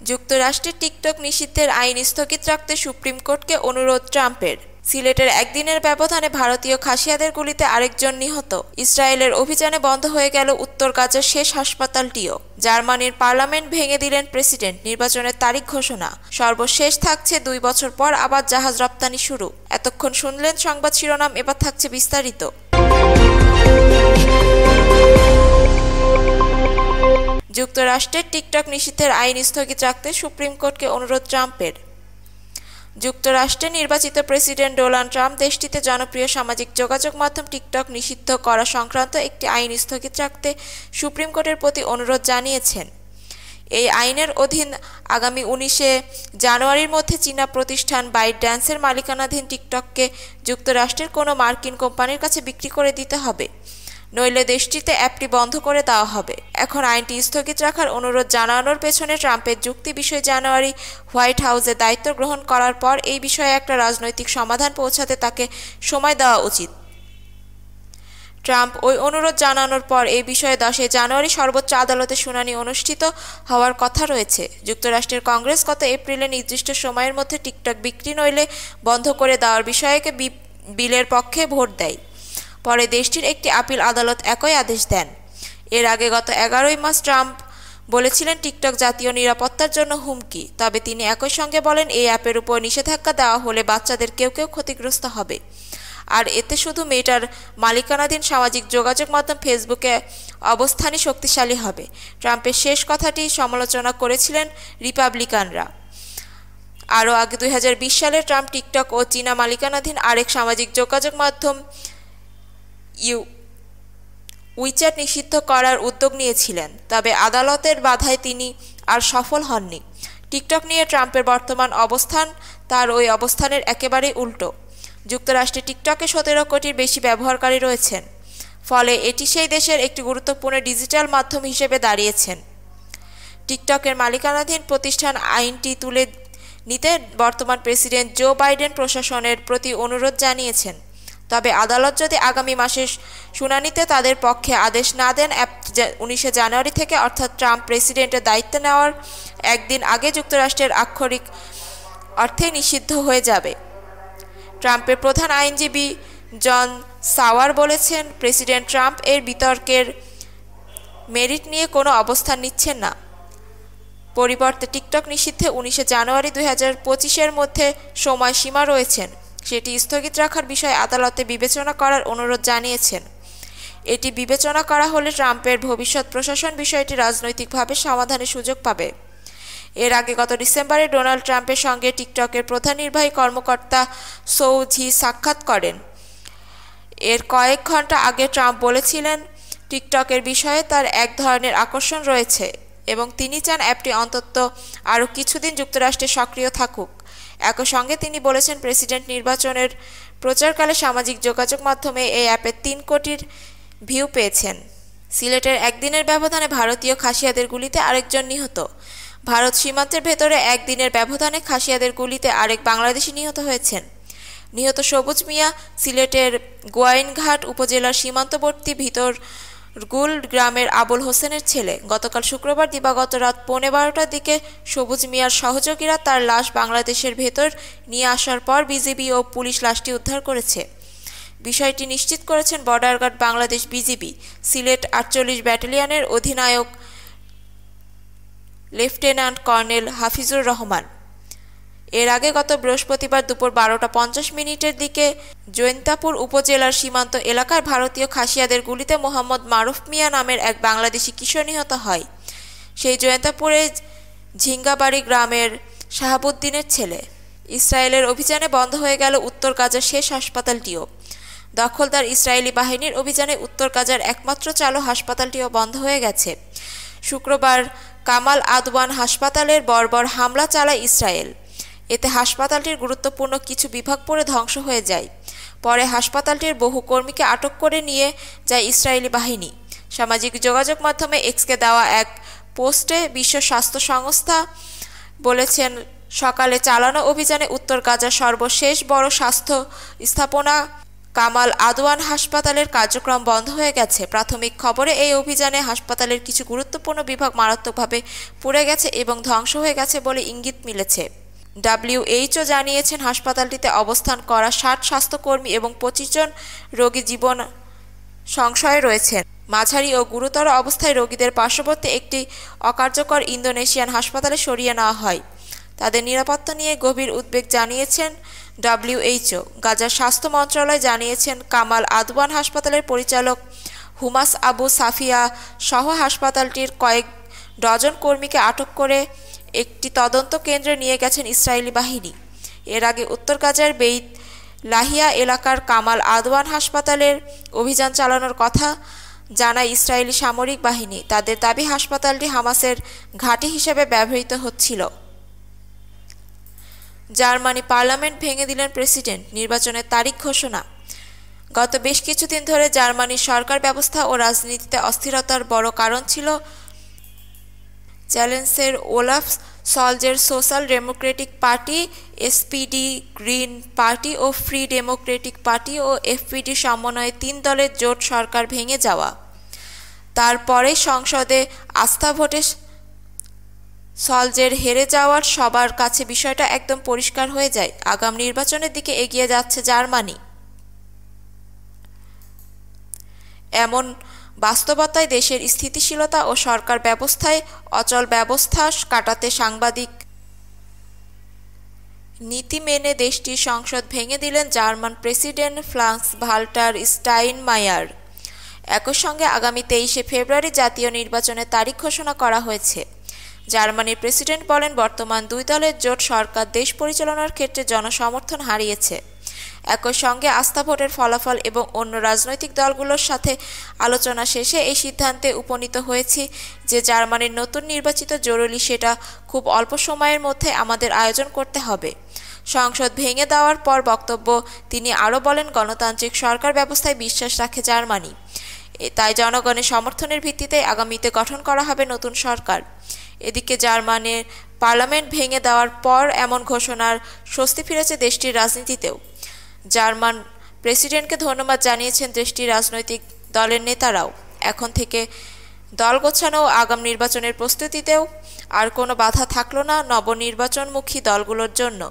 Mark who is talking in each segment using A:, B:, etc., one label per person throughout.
A: যুক্তরাষ্ট্রে টিকটক নিষিদ্ধের আইন স্থগিত রাখতে সুপ্রিম কোর্টকে অনুরোধ ট্রাম্পের। সিলেটের একদিনের ব্যবধানে ভারতীয় খাসিয়াদের গুলিতে আরেকজন নিহত। ইসরায়েলের অভিযানে বন্ধ হয়ে গেল উত্তর গাজার শেষ হাসপাতালটিও। জার্মানির পার্লামেন্ট ভেঙে দিলেন প্রেসিডেন্ট, নির্বাচনের তারিখ ঘোষণা। সর্বশেষ থাকছে 2 বছর পর আবার জাহাজ রপ্তানি শুরু। এতক্ষণ শুনলেন সংবাদ শিরোনাম, এবার থাকছে বিস্তারিত। যুক্তরাষ্ট্রের টিকটক নিষিদ্ধের আইন স্থগিত রাখতে সুপ্রিম কোর্টকে অনুরোধ ট্রাম্পের। যুক্তরাষ্ট্রের নির্বাচিত প্রেসিডেন্ট ডোনাল্ড ট্রাম্প দেশটিতে জনপ্রিয় সামাজিক যোগাযোগ মাধ্যম টিকটক নিষিদ্ধ করা সংক্রান্ত একটি আইন স্থগিত রাখতে সুপ্রিম কোর্টের প্রতি অনুরোধ জানিয়েছেন। এই আইনের অধীন আগামী 19 জানুয়ারির মধ্যে চীনা প্রতিষ্ঠান বাইটড্যান্সের মালিকানাধীন টিকটককে যুক্তরাষ্ট্রের কোনো মার্কিন কোম্পানির কাছে বিক্রি করে দিতে হবে, নইলে দেশটিতে অ্যাপটি বন্ধ করে দেওয়া হবে। এখন আইনটি স্থগিত রাখার অনুরোধ জানানোর পেছনে ট্রাম্পের যুক্তি, বিষয় জানুয়ারি হোয়াইট হাউসে দায়িত্ব গ্রহণ করার পর এই বিষয়ে একটা রাজনৈতিক সমাধান পৌঁছাতে তাকে সময় দেওয়া উচিত। ট্রাম্প ওই অনুরোধ জানানোর পর এই বিষয়ে 10 জানুয়ারি সর্বোচ্চ আদালতে শুনানি অনুষ্ঠিত হওয়ার কথা রয়েছে। যুক্তরাষ্ট্রের কংগ্রেস গত এপ্রিলে নির্দিষ্ট সময়ের মধ্যে টিকটক বিক্রি নইলে বন্ধ করে দেওয়ার বিষয়ে বিলের পক্ষে ভোট দেয়। পরে দেশটির একটি আপিল আদালত একই আদেশ দেন। এর আগে গত 11 মার্চ ট্রাম্প বলেছিলেন টিকটক জাতীয় নিরাপত্তার জন্য হুমকি। তবে তিনি একই সঙ্গে বলেন এই অ্যাপের উপর নিষেধাজ্ঞা দেওয়া হলে বাচ্চাদের কেউ ক্ষতিগ্রস্ত হবে, আর এতে শুধু মেটার মালিকানাধীন সামাজিক যোগাযোগ মাধ্যম ফেসবুকে অবস্থানই শক্তিশালী হবে। ট্রাম্পের শেষ কথাটি সমালোচনা করেছিলেন রিপাবলিকানরা। আরও আগে 2020 সালে ট্রাম্প টিকটক ও চীনা মালিকানাধীন আরেক সামাজিক যোগাযোগ মাধ্যম উইচ্যাট নিষিদ্ধ করার উদ্যোগ নিয়েছিলেন, তবে আদালতের বাধায় তিনি আর সফল হননি। টিকটক নিয়ে ট্রাম্পের বর্তমান অবস্থান তার ওই অবস্থানের একেবারেই উল্টো। যুক্তরাষ্ট্রে টিকটকে 17 কোটির বেশি ব্যবহারকারী রয়েছেন, ফলে এটি সেই দেশের একটি গুরুত্বপূর্ণ ডিজিটাল মাধ্যম হিসেবে দাঁড়িয়েছেন। টিকটকের মালিকানাধীন প্রতিষ্ঠান আইনটি তুলে নিতে বর্তমান প্রেসিডেন্ট জো বাইডেন প্রশাসনের প্রতি অনুরোধ জানিয়েছেন। তবে আদালত যদি আগামী মাসের শুনানিতে তাদের পক্ষে আদেশ না দেন, 19 জানুয়ারি থেকে অর্থাৎ ট্রাম্প প্রেসিডেন্টের দায়িত্ব নেওয়ার একদিন আগে যুক্তরাষ্ট্রের আক্ষরিক অর্থে নিষিদ্ধ হয়ে যাবে। ট্রাম্পের প্রধান আইনজীবী জন সাওয়ার বলেছেন, প্রেসিডেন্ট ট্রাম্প এর বিতর্কের মেরিট নিয়ে কোনো অবস্থান নিচ্ছেন না। পরিবর্তে টিকটক নিষিদ্ধে 19 জানুয়ারি 2025 মধ্যে সময়সীমা রয়েছেন, সেটি স্থগিত রাখার বিষয়ে আদালতে বিবেচনা করার অনুরোধ জানিয়েছেন। এটি বিবেচনা করা হলে ট্রাম্পের ভবিষ্যৎ প্রশাসন বিষয়টি রাজনৈতিকভাবে সমাধানের সুযোগ পাবে। এর আগে গত ডিসেম্বরে ডোনাল্ড ট্রাম্পের সঙ্গে টিকটকের প্রধান নির্বাহী কর্মকর্তা সৌ ঝি সাক্ষাৎ করেন। এর কয়েক ঘন্টা আগে ট্রাম্প বলেছিলেন, টিকটকের বিষয়ে তার এক ধরনের আকর্ষণ রয়েছে এবং তিনি চান অ্যাপটি অন্তত আরও কিছুদিন যুক্তরাষ্ট্রে সক্রিয় থাকুক। একই সঙ্গে তিনি বলেছেন, প্রেসিডেন্ট নির্বাচনের প্রচারকালে সামাজিক যোগাযোগ মাধ্যমে এই অ্যাপে 3 কোটির ভিউ পেয়েছেন। সিলেটের একদিনের ব্যবধানে ভারতীয় খাসিয়াদের গুলিতে আরেকজন নিহত। ভারত সীমান্তের ভেতরে একদিনের ব্যবধানে খাসিয়াদের গুলিতে আরেক বাংলাদেশি নিহত হয়েছেন। নিহত সবুজ মিয়া সিলেটের গোয়াইনঘাট উপজেলার সীমান্তবর্তী ভিতরগুল গ্রামের আবুল হোসেনের ছেলে। গতকাল শুক্রবার দিবাগত রাত 12:15টার দিকে সবুজ মিয়ার সহযোগীরা তার লাশ বাংলাদেশের ভেতর নিয়ে আসার পর বিজিবি ও পুলিশ লাশটি উদ্ধার করেছে। বিষয়টি নিশ্চিত করেছেন border guard Bangladesh BGB Sylhet 48 ব্যাটালিয়নের অধিনায়ক লেফটেন্যান্ট কর্নেল হাফিজুর রহমান। এর আগে গত বৃহস্পতিবার দুপুর 12:50 দিকে জৈন্তাপুর উপজেলার সীমান্ত এলাকায় ভারতীয় খাসিয়াদের গুলিতে মোহাম্মদ মারুফ মিয়া নামের এক বাংলাদেশি কিশোর নিহত হয়। সেই জৈন্তাপুরে ঝিঙ্গাবাড়ি গ্রামের শাহাবুদ্দিনের ছেলে। ইসরায়েলের অভিযানে বন্ধ হয়ে গেল উত্তর গাজার শেষ হাসপাতালটিও। দখলদার ইসরায়েলি বাহিনীর অভিযানে উত্তর গাজার একমাত্র চালু হাসপাতালটিও বন্ধ হয়ে গেছে। শুক্রবার কামাল আদওয়ান হাসপাতালের বর্বর হামলা চালায় ইসরায়েল। এতে হাসপাতালটির গুরুত্বপূর্ণ কিছু বিভাগ পড়ে ধ্বংস হয়ে যায়। পরে হাসপাতালটির বহু কর্মীকে আটক করে নিয়ে যায় ইসরায়েলি বাহিনী। সামাজিক যোগাযোগ মাধ্যমে এক্সকে দেওয়া এক পোস্টে বিশ্ব স্বাস্থ্য সংস্থা বলেছেন, সকালে চালানো অভিযানে উত্তর গাজার সর্বশেষ বড় স্বাস্থ্য স্থাপনা কামাল আদওয়ান হাসপাতালের কার্যক্রম বন্ধ হয়ে গেছে। প্রাথমিক খবরে এই অভিযানে হাসপাতালের কিছু গুরুত্বপূর্ণ বিভাগ মারাত্মকভাবে পুড়ে গেছে এবং ধ্বংস হয়ে গেছে বলে ইঙ্গিত মিলেছে। WHO জানিয়েছেন হাসপাতালটিতে অবস্থান করা 60 স্বাস্থ্যকর্মী এবং 25 জন রোগী জীবন সংশয়ে রয়েছেন। মাঝারি ও গুরুতর অবস্থায় রোগীদের পার্শ্ববর্তী একটি অকার্যকর ইন্দোনেশিয়ান হাসপাতালে সরিয়ে নেওয়া হয়। তাদের নিরাপত্তা নিয়ে গভীর উদ্বেগ জানিয়েছেন WHO। গাজার স্বাস্থ্য মন্ত্রণালয় জানিয়েছেন কামাল আদওয়ান হাসপাতালের পরিচালক হুমাস আবু সাফিয়া সহ হাসপাতালটির কয়েক ডজন কর্মীকে আটক করে একটি তদন্ত কেন্দ্রে নিয়ে গেছেন ইসরায়েলি বাহিনী। এর আগে উত্তর গাজার বেইত লাহিয়া এলাকার কামাল আদওয়ান হাসপাতালের অভিযান চালানোর কথা জানায় ইসরায়েলি সামরিক বাহিনী। তাদের দাবি হাসপাতালটি হামাসের ঘাঁটি হিসেবে ব্যবহৃত হচ্ছিল। জার্মানি পার্লামেন্ট ভেঙে দিলেন প্রেসিডেন্ট, নির্বাচনের তারিখ ঘোষণা। গত বেশ কিছুদিন ধরে জার্মানির সরকার ব্যবস্থা ও রাজনীতিতে অস্থিরতার বড় কারণ ছিল চ্যান্সেলর ওলাফ সলজের social democratic party, SPD, green party ও ফ্রি ডেমোক্রেটিক পার্টি ও FPD সমন্বয়ে 3 দলের জোট সরকার ভেঙে যাওয়া। তারপরে সংসদে আস্থা ভোটে সলজের হেরে যাওয়ার সবার কাছে বিষয়টা একদম পরিষ্কার হয়ে যায়। আগাম নির্বাচনের দিকে এগিয়ে যাচ্ছে জার্মানি। এমন বাস্তবতায় দেশের স্থিতিশীলতা ও সরকার ব্যবস্থায় অচল ব্যবস্থা কাটাতে সাংবাদিক নীতি মেনে দেশটির সংসদ ভেঙে দিলেন জার্মান প্রেসিডেন্ট ফ্রাঙ্ক ভাল্টার স্টাইনমায়ার। একই সঙ্গে আগামী 23শে ফেব্রুয়ারি জাতীয় নির্বাচনের তারিখ ঘোষণা করা হয়েছে। জার্মানির প্রেসিডেন্ট বলেন, বর্তমান 2 দলের জোট সরকার দেশ পরিচালনার ক্ষেত্রে জনসমর্থন হারিয়েছে। একই সঙ্গে আস্থা ভোটের ফলাফল এবং অন্য রাজনৈতিক দলগুলোর সাথে আলোচনা শেষে এই সিদ্ধান্তে উপনীত হয়েছি যে জার্মানির নতুন নির্বাচিত জরুরি সেটা খুব অল্প সময়ের মধ্যে আমাদের আয়োজন করতে হবে। সংসদ ভেঙে দেওয়ার পর বক্তব্য তিনি আরও বলেন, গণতান্ত্রিক সরকার ব্যবস্থায় বিশ্বাস রাখে জার্মানি, তাই জনগণের সমর্থনের ভিত্তিতে আগামীতে গঠন করা হবে নতুন সরকার। এদিকে জার্মানির পার্লামেন্ট ভেঙে দেওয়ার পর এমন ঘোষণার স্বস্তি ফিরেছে দেশটির রাজনীতিতেও। জার্মান প্রেসিডেন্টকে ধন্যবাদ জানিয়েছেন দেশটির রাজনৈতিক দলের নেতারাও। এখন থেকে দল গোছানো ও আগাম নির্বাচনের প্রস্তুতিতেও আর কোনো বাধা থাকলো না নবনির্বাচনমুখী দলগুলোর জন্য।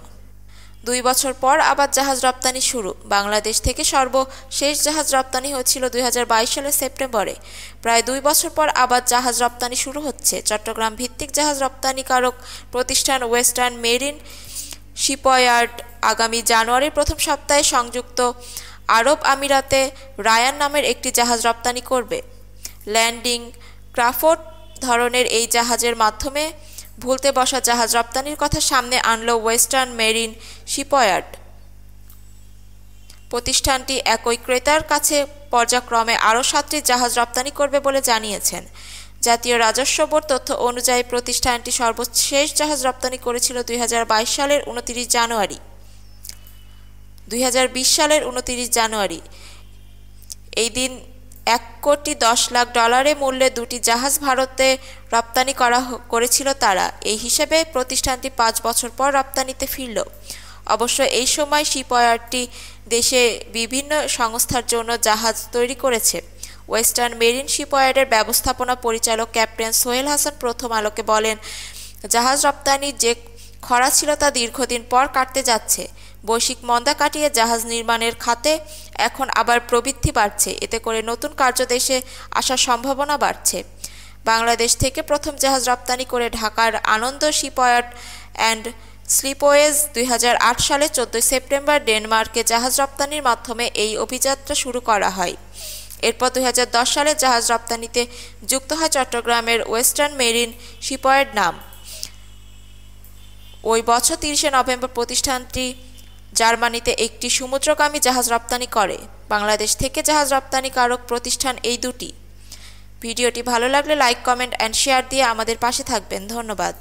A: 2 বছর পর আবার জাহাজ রপ্তানি শুরু। বাংলাদেশ থেকে সর্বশেষ জাহাজ রপ্তানি হয়েছিল 2022 সালের সেপ্টেম্বরে। প্রায় 2 বছর পর আবার জাহাজ রপ্তানি শুরু হচ্ছে। চট্টগ্রাম ভিত্তিক জাহাজ রপ্তানিকারক প্রতিষ্ঠান ওয়েস্টার্ন মেরিন শিপইয়ার্ড আগামী জানুয়ারির প্রথম সপ্তাহে সংযুক্ত আরব আমিরাতে রায়ান নামের একটি জাহাজ রপ্তানি করবে। ল্যান্ডিং ক্রাফট ধরনের এই জাহাজের মাধ্যমে ভুলতে বসা জাহাজ রপ্তানির কথা সামনে আনল ওয়েস্টার্ন মেরিন শিপইয়ার্ড। প্রতিষ্ঠানটি একই ক্রেতার কাছে পর্যায়ক্রমে আরও 7টি জাহাজ রপ্তানি করবে বলে জানিয়েছেন। জাতীয় রাজস্ব বোর্ড তথ্য অনুযায়ী প্রতিষ্ঠানটি সর্বশেষ জাহাজ রপ্তানি করেছিল 2020 সালের 29 জানুয়ারি। এই দিন $1,10,00,000 মূল্যে 2টি জাহাজ ভারতে রপ্তানি করেছিল তারা। এই হিসেবে প্রতিষ্ঠানটি 5 বছর পর রপ্তানিতে ফিরল। অবশ্য এই সময় শিপইয়ার্ডটি দেশে বিভিন্ন সংস্থার জন্য জাহাজ তৈরি করেছে। ওয়েস্টার্ন মেরিন শিপইয়ার্ডের ব্যবস্থাপনা পরিচালক ক্যাপ্টেন সোহেল হাসান প্রথম আলোকে বলেন, জাহাজ রপ্তানির যে খরা ছিল তা দীর্ঘদিন পর কাটতে যাচ্ছে। বৈশ্বিক মন্দা কাটিয়ে জাহাজ নির্মাণের খাতে এখন আবার প্রবৃদ্ধি বাড়ছে। এতে করে নতুন কার্য দেশে আসার সম্ভাবনা বাড়ছে। বাংলাদেশ থেকে প্রথম জাহাজ রপ্তানি করে ঢাকার আনন্দ শিপইয়ার্ড অ্যান্ড স্লিপওয়েজ 2008 সালে 14 সেপ্টেম্বর ডেনমার্কে জাহাজ রপ্তানির মাধ্যমে এই অভিযাত্রা শুরু করা হয়। এরপর 2010 সালে জাহাজ রপ্তানিতে যুক্ত হয় চট্টগ্রামের ওয়েস্টার্ন মেরিন শিপইয়ার্ড নাম। ওই বছর 30 নভেম্বর প্রতিষ্ঠানটি জার্মানিতে একটি সমুদ্রগামী জাহাজ রপ্তানি করে। বাংলাদেশ থেকে জাহাজ রপ্তানিকারক প্রতিষ্ঠান এই দুটি। ভিডিওটি ভালো লাগলে লাইক, কমেন্ট অ্যান্ড শেয়ার দিয়ে আমাদের পাশে থাকবেন। ধন্যবাদ।